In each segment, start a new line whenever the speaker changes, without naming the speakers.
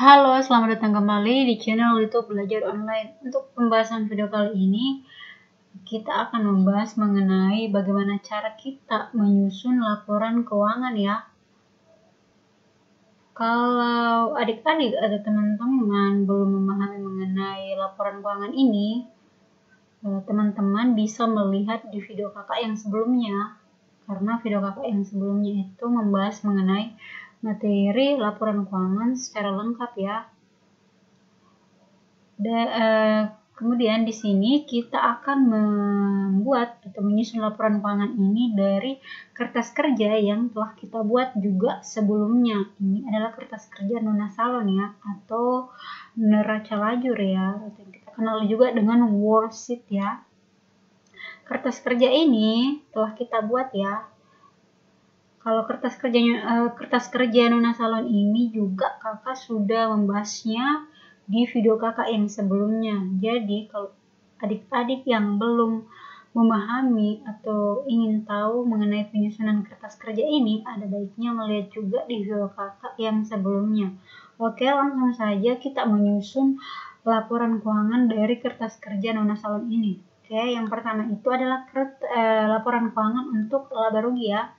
Halo, selamat datang kembali di channel YouTube Belajar Online. Untuk pembahasan video kali ini, kita akan membahas mengenai bagaimana cara kita menyusun laporan keuangan ya. Kalau adik-adik atau teman-teman belum memahami mengenai laporan keuangan ini, teman-teman bisa melihat di video kakak yang sebelumnya. Karena video kakak yang sebelumnya itu membahas mengenai materi laporan keuangan secara lengkap ya. Kemudian di sini kita akan membuat atau menyusun laporan keuangan ini dari kertas kerja yang telah kita buat juga sebelumnya. Ini adalah kertas kerja Nona Salon ya, atau neraca lajur ya, atau kita kenal juga dengan worksheet ya. Kertas kerja ini telah kita buat ya. Kalau kertas kerja Nona Salon ini juga kakak sudah membahasnya di video kakak yang sebelumnya. Jadi kalau adik-adik yang belum memahami atau ingin tahu mengenai penyusunan kertas kerja ini, ada baiknya melihat juga di video kakak yang sebelumnya. Oke, langsung saja kita menyusun laporan keuangan dari kertas kerja Nona Salon ini. Oke, yang pertama itu adalah laporan keuangan untuk laba rugi ya.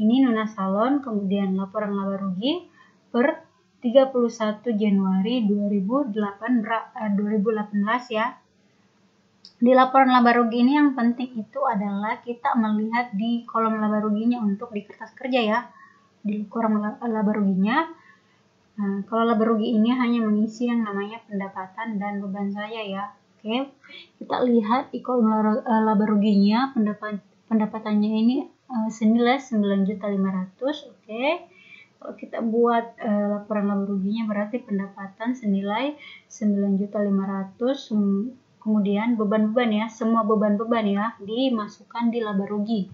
Ini Nona Salon, kemudian laporan laba rugi per 31 Januari 2018 ya. Di laporan laba rugi ini yang penting itu adalah kita melihat di kolom laba ruginya untuk di kertas kerja ya. Di kolom laba ruginya, kalau laba rugi ini hanya mengisi yang namanya pendapatan dan beban saja ya. Oke, kita lihat di kolom laba ruginya, pendapatannya ini senilai 9.500.000. Oke. Kalau kita buat laporan laba ruginya berarti pendapatan senilai 9.500.000, kemudian beban-beban ya, semua beban-beban ya dimasukkan di laba rugi.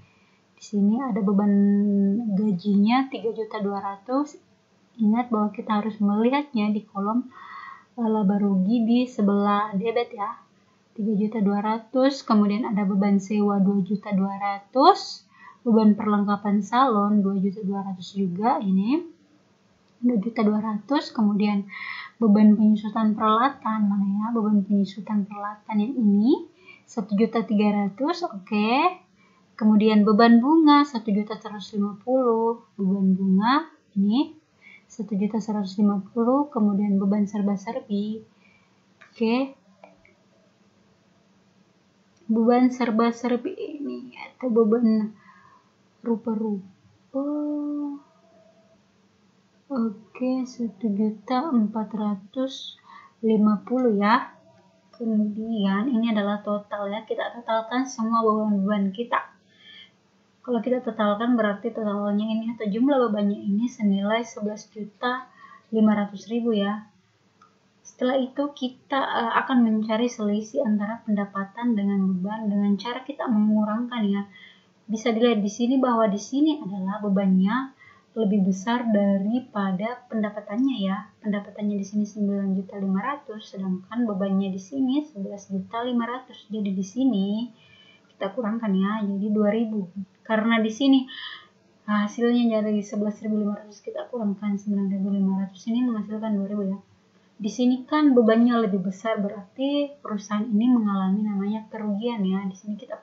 Di sini ada beban gajinya 3.200.000. Ingat bahwa kita harus melihatnya di kolom laba rugi di sebelah debit ya. 3.200.000, kemudian ada beban sewa 2.200.000. Beban perlengkapan salon 2.200.000 juga ini 2.200.000. Kemudian beban penyusutan peralatan mana ya, beban penyusutan peralatan yang ini 1.300.000. Oke. Kemudian beban bunga 1.150.000, beban bunga ini 1.150.000. Kemudian beban serba-serbi, oke, beban serba-serbi ini atau beban rupa-rupa, oke, 1.450.000 ya. Kemudian ini adalah total ya, kita totalkan semua beban-beban kita. Kalau kita totalkan berarti totalnya ini atau jumlah bebannya ini senilai 11.500.000 ya. Setelah itu kita akan mencari selisih antara pendapatan dengan beban dengan cara kita mengurangkan ya. Bisa dilihat di sini bahwa di sini adalah bebannya lebih besar daripada pendapatannya ya. Pendapatannya di sini 9.500.000, sedangkan bebannya di sini 11.500.000. Jadi di sini kita kurangkan ya, jadi 2.000. Karena di sini hasilnya dari 11.500 kita kurangkan 9.500, ini menghasilkan 2.000 ya. Di sini kan bebannya lebih besar, berarti perusahaan ini mengalami namanya kerugian ya. Di sini kita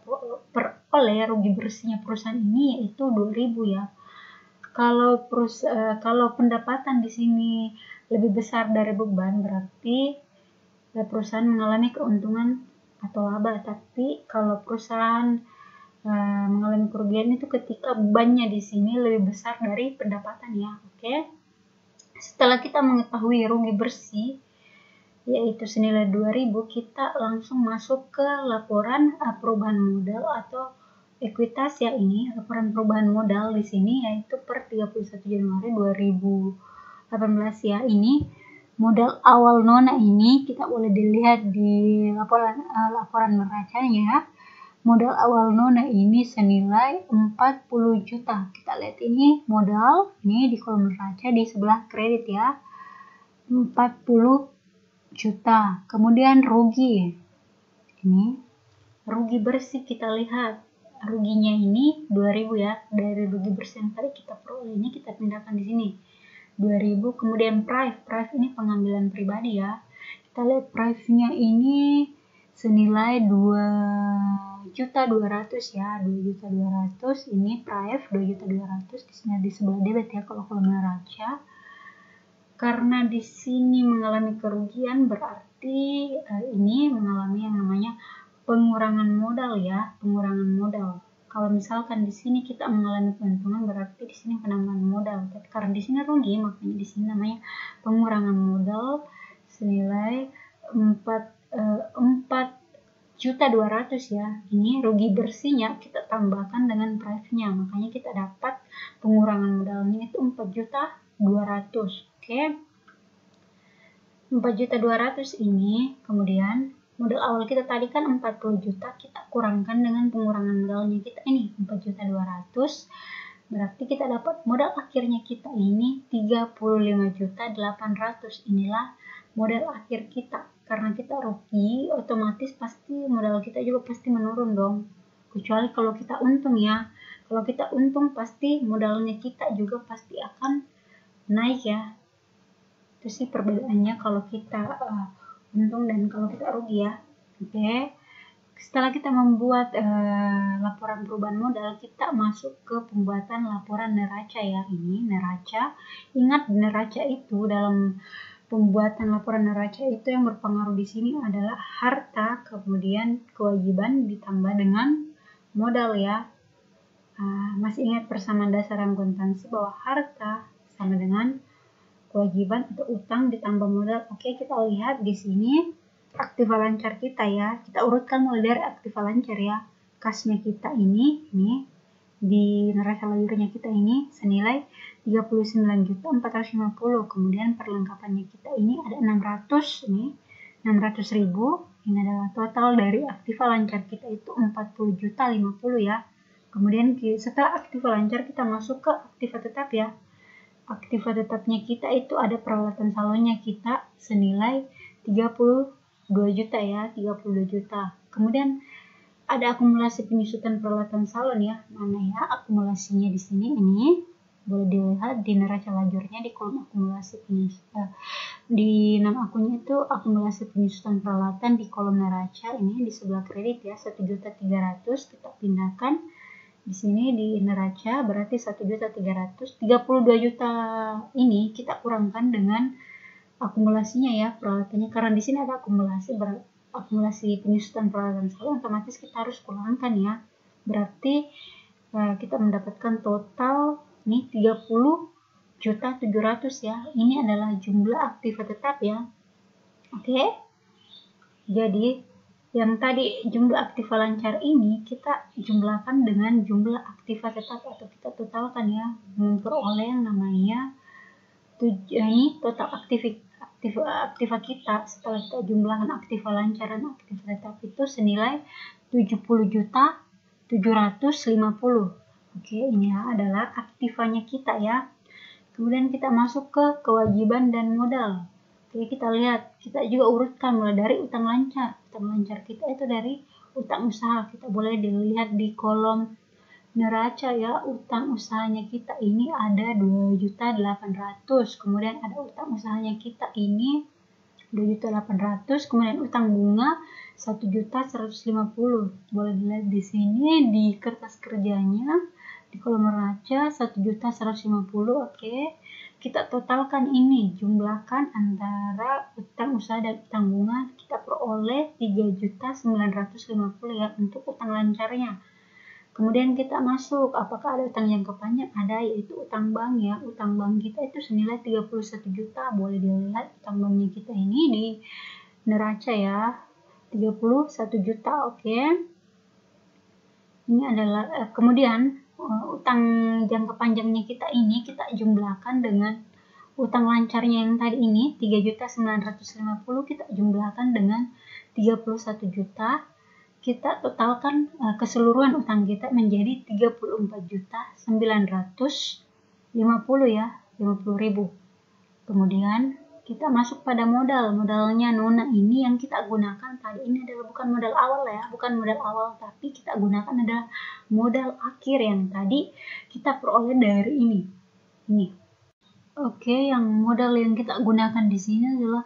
peroleh rugi bersihnya perusahaan ini yaitu 2.000 ya. Kalau pendapatan di sini lebih besar dari beban, berarti perusahaan mengalami keuntungan atau laba. Tapi kalau perusahaan mengalami kerugian itu ketika bebannya di sini lebih besar dari pendapatan ya. Oke. Setelah kita mengetahui rugi bersih yaitu senilai 2.000, kita langsung masuk ke laporan perubahan modal atau ekuitas ya. Ini laporan perubahan modal di sini yaitu per 31 Januari 2018 ya. Ini modal awal Nona ini kita boleh dilihat di laporan neracanya ya. Modal awal Nona ini senilai 40 juta. Kita lihat ini modal, ini di kolom neraca di sebelah kredit ya. 40 juta. Kemudian rugi. Ini rugi bersih, kita lihat. Ruginya ini 2.000 ya. Dari rugi bersih yang tadi kita peroleh ini kita pindahkan di sini. 2.000. Kemudian prive ini pengambilan pribadi ya. Kita lihat prive-nya ini senilai 2.200.000 ya, 2.200.000 ini prive 2.200.000 di sini di sebelah debit ya kalau kolom neraca. Karena di sini mengalami kerugian berarti ini mengalami yang namanya pengurangan modal ya, pengurangan modal. Kalau misalkan di sini kita mengalami keuntungan berarti di sini penambahan modal. Tapi karena di sini rugi makanya di sini namanya pengurangan modal senilai 4.200.000 ya. Ini rugi bersihnya kita tambahkan dengan price-nya, makanya kita dapat pengurangan modalnya itu 4.200.000. Oke. 4.200.000 ini kemudian modal awal kita tadi kan 40 juta, kita kurangkan dengan pengurangan modalnya kita ini 4.200.000, berarti kita dapat modal akhirnya kita ini 35.800.000. Inilah modal akhir kita. Karena kita rugi, otomatis pasti modal kita juga pasti menurun dong. Kecuali kalau kita untung ya. Kalau kita untung pasti modalnya kita juga pasti akan naik ya. Itu sih perbedaannya kalau kita untung dan kalau kita rugi ya. Oke. Setelah kita membuat laporan perubahan modal, kita masuk ke pembuatan laporan neraca ya. Ini neraca. Ingat neraca itu dalam pembuatan laporan neraca itu yang berpengaruh di sini adalah harta, kemudian kewajiban ditambah dengan modal ya. Masih ingat persamaan dasar akuntansi bahwa harta sama dengan kewajiban atau utang ditambah modal. Oke, kita lihat di sini aktiva lancar kita ya. Kita urutkan mulai dari aktiva lancar ya. Kasnya kita ini di neraca layurnya kita ini senilai 39.450. Kemudian perlengkapannya kita ini ada 600 ini 600.000. Ini adalah total dari aktiva lancar kita itu 40.050 ya. Kemudian setelah aktiva lancar kita masuk ke aktiva tetap ya. Aktiva tetapnya kita itu ada peralatan salonnya kita senilai 32 juta ya, 32 juta. Kemudian ada akumulasi penyusutan peralatan salon ya. Mana ya akumulasinya di sini ini? Boleh dilihat di neraca layurnya di kolom akumulasi penyusutan. Di nama akunnya itu akumulasi penyusutan peralatan di kolom neraca ini di sebelah kredit ya 1.300.000 kita pindahkan di sini di neraca berarti 1.300.000. 32 juta ini kita kurangkan dengan akumulasinya ya peralatannya karena di sini ada akumulasi penyusutan peralatan salon, otomatis kita harus kurangkan ya. Berarti kita mendapatkan total ini 30.700.000 ya. Ini adalah jumlah aktiva tetap ya. Oke. Jadi yang tadi jumlah aktiva lancar ini kita jumlahkan dengan jumlah aktiva tetap atau kita totalkan ya, memperoleh yang namanya ini total aktiva kita setelah kita jumlahkan aktiva lancar dan aktiva tetap itu senilai 70.750. Oke, ini adalah aktivanya kita ya. Kemudian kita masuk ke kewajiban dan modal. Oke, kita lihat, kita juga urutkan mulai dari utang lancar. Utang lancar kita itu dari utang usaha. Kita boleh dilihat di kolom neraca ya, utang usahanya kita ini ada 2.800.000. Kemudian ada utang usahanya kita ini 2.800.000. Kemudian utang bunga 1.150.000. Boleh dilihat di sini di kertas kerjanya di kolom neraca 1.150.000. Oke. Kita totalkan ini, jumlahkan antara utang usaha dan utang bunga, kita peroleh 3.950.000 ya untuk utang lancarnya. Kemudian kita masuk, apakah ada utang jangka panjang? Ada, yaitu utang bank ya. Utang bank kita itu senilai 31 juta. Boleh dilihat utang banknya kita ini di neraca ya. 31 juta, oke. Ini adalah, kemudian utang jangka panjangnya kita ini kita jumlahkan dengan utang lancarnya yang tadi ini 3.950.000 kita jumlahkan dengan 31 juta. Kita totalkan keseluruhan utang kita menjadi 34.950.000 ya, 50.000. Kemudian kita masuk pada modalnya Nona ini yang kita gunakan tadi ini adalah bukan modal awal ya, bukan modal awal, tapi kita gunakan adalah modal akhir yang tadi kita peroleh dari ini. Oke, yang modal yang kita gunakan di sini adalah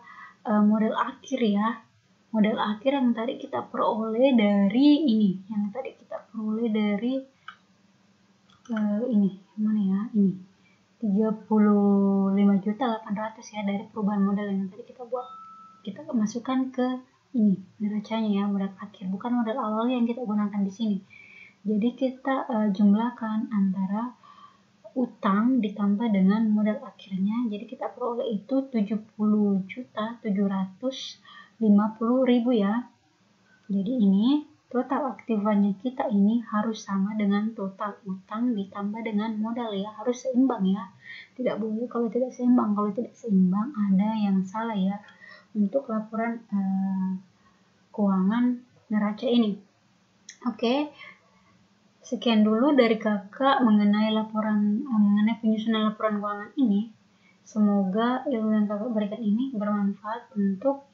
modal akhir ya. Modal akhir yang tadi kita peroleh dari ini, yang tadi kita peroleh dari ini, mana ya? Ini 35.800.000 ya dari perubahan modal yang tadi kita buat. Kita masukkan ke ini neracanya ya, modal akhir, bukan modal awal yang kita gunakan di sini. Jadi kita jumlahkan antara utang ditambah dengan modal akhirnya, jadi kita peroleh itu 70.750.000 ya. Jadi ini total aktifannya kita ini harus sama dengan total utang ditambah dengan modal ya, harus seimbang ya, tidak boleh kalau tidak seimbang. Kalau tidak seimbang ada yang salah ya untuk laporan keuangan neraca ini. Oke. Sekian dulu dari kakak mengenai penyusunan laporan keuangan ini. Semoga ilmu yang kakak berikan ini bermanfaat untuk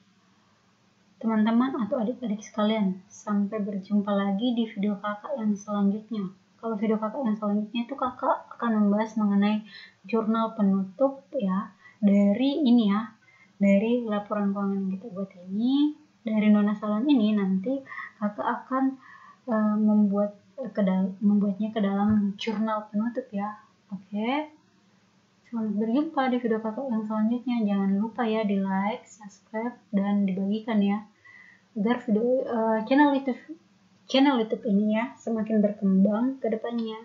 teman-teman atau adik-adik sekalian. Sampai berjumpa lagi di video kakak yang selanjutnya. Kalau video kakak yang selanjutnya itu kakak akan membahas mengenai jurnal penutup ya, dari ini ya, dari laporan keuangan yang kita buat ini, dari Nona Salon ini nanti kakak akan membuatnya ke dalam jurnal penutup ya. Oke. Selamat berjumpa di video kakak yang selanjutnya. Jangan lupa ya di like, subscribe, dan dibagikan ya, agar video channel YouTube ini ya semakin berkembang ke depannya.